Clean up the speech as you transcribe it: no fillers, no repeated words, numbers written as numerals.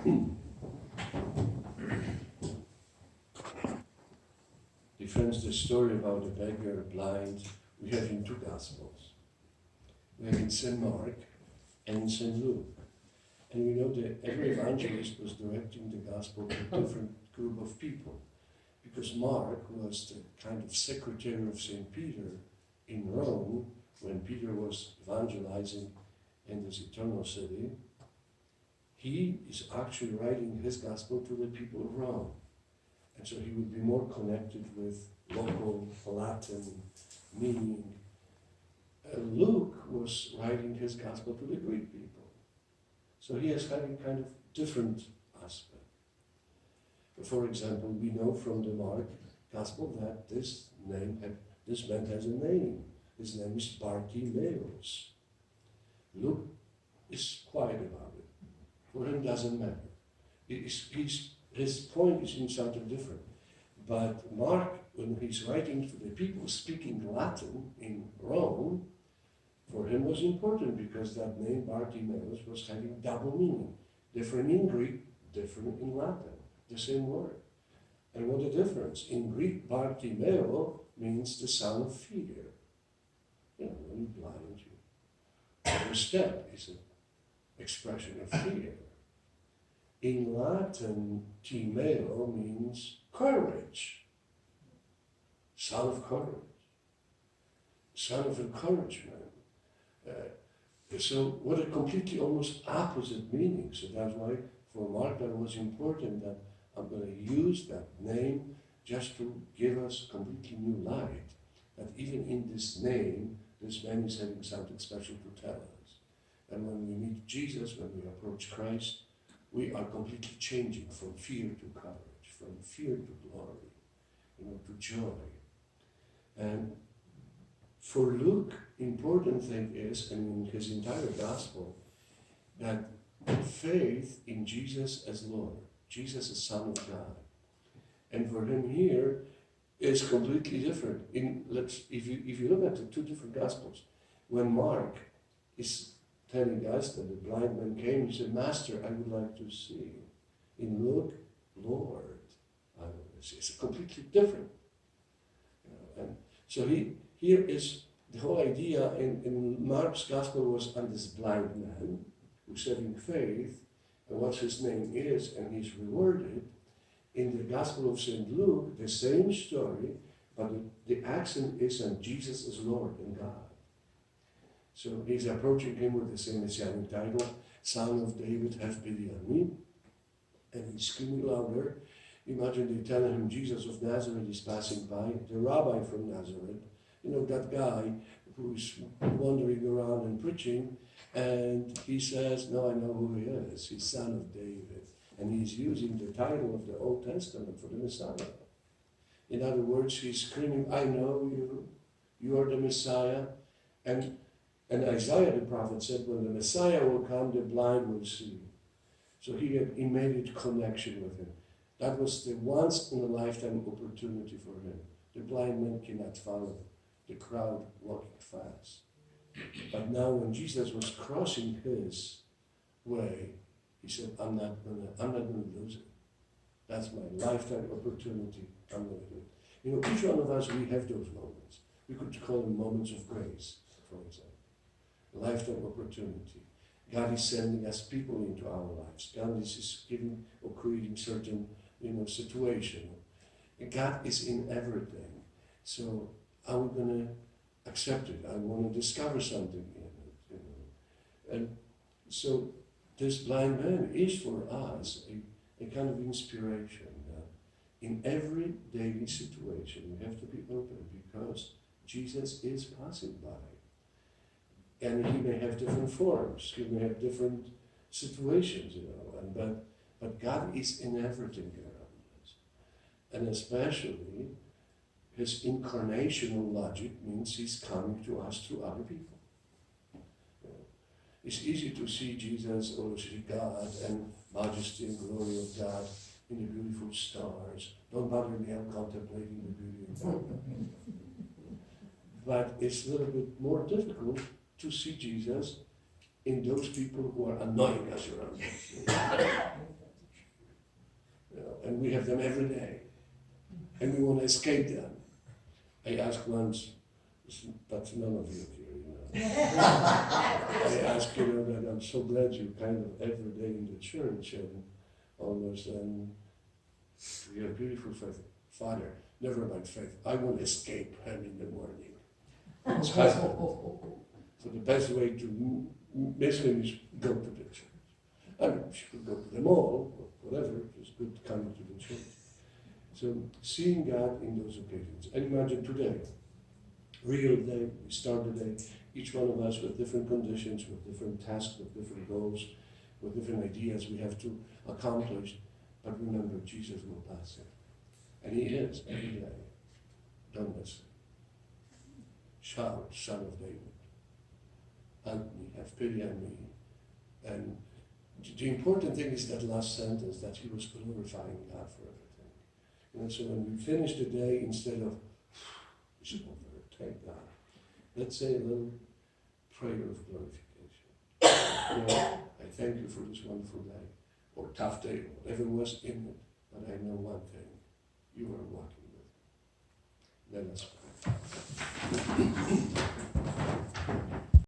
Dear friends, the story about the beggar blind, we have in two Gospels. We have in St. Mark and in St. Luke. And we know that every evangelist was directing the Gospel to a different group of people. Because Mark was the kind of secretary of St. Peter in Rome when Peter was evangelizing in this eternal city. He is actually writing his Gospel to the people of Rome. And so he would be more connected with local Latin meaning. Luke was writing his Gospel to the Greek people. So he is having kind of different aspect. For example, we know from the Mark Gospel that this man has a name. His name is Bartimaeus. Luke is quiet about it. For him, doesn't matter. His point is in something different. But Mark, when he's writing to the people speaking Latin in Rome, for him was important because that name Bartimaeus was having double meaning. Different in Greek, different in Latin. The same word. And what a difference. In Greek, Bartimeo means the son of fear. You know, when you're blind, every step is an expression of fear. In Latin, Timeo means courage. Son of courage. Son of encouragement. So what a completely almost opposite meaning. So that's why for Mark that was important that I'm going to use that name just to give us completely new light. That even in this name, this man is having something special to tell us. And when we meet Jesus, when we approach Christ, we are completely changing from fear to courage, from fear to glory, to joy. And for Luke, important thing is, and in his entire gospel, that faith in Jesus as Lord, Jesus as Son of God. And for him here is completely different. If you look at the two different gospels, when Mark is telling us that the blind man came, he said, Master, I would like to see. In Luke, Lord, I want to see. It's completely different. And so here is the whole idea in Mark's gospel was on this blind man who's having faith and what his name is, and he's rewarded. In the Gospel of St. Luke, the same story, but the accent is on Jesus as Lord and God. So he's approaching him with the same messianic title, Son of David, have pity on me. And he's screaming louder. Imagine they tell him Jesus of Nazareth is passing by, the rabbi from Nazareth, that guy who's wandering around and preaching, and he says, no, I know who he is. He's Son of David. And he's using the title of the Old Testament for the Messiah. In other words, he's screaming, I know you. You are the Messiah. And Isaiah the prophet said, when the Messiah will come, the blind will see. So he had immediate connection with him. That was the once-in-a-lifetime opportunity for him. The blind man cannot follow the crowd walking fast. But now when Jesus was crossing his way, he said, I'm not gonna lose it. That's my lifetime opportunity. I'm gonna do it. Each one of us, we have those moments. We could call them moments of grace, for example. A lifetime opportunity. God is sending us people into our lives. God is giving or creating certain, situation. And God is in everything. So are we going to accept it? I want to discover something in it. And so this blind man is for us a kind of inspiration. In every daily situation, we have to be open because Jesus is passing by. And he may have different forms, he may have different situations, but God is in everything around us. And especially, his incarnational logic means he's coming to us through other people. It's easy to see Jesus or see God and majesty and glory of God in the beautiful stars. Don't bother me, I'm contemplating the beauty of God. But it's a little bit more difficult to see Jesus in those people who are annoying us around us. them every day. And we want to escape them. I asked once, but none of you here, you know. I asked, you know, that I'm so glad you kind of every day in the church and almost, and you're a beautiful faith. Father, never mind faith. I want to escape him in the morning. So the best way to miss him is go to the church. I mean, she could go to the mall, or whatever, it's good to come to the church. So seeing God in those occasions. And imagine today, real day, we start the day, each one of us with different conditions, with different tasks, with different goals, with different ideas we have to accomplish. But remember, Jesus will pass it. And he is every day. Don't miss it. Shout, Son of David. Help me, have pity on me. And the important thing is that last sentence, that he was glorifying God for everything. You know, so when we finish the day, instead of, it's over, thank God, let's say a little prayer of glorification. You know, I thank you for this wonderful day, or tough day, or whatever was in it, but I know one thing, you are walking with me. Let us pray.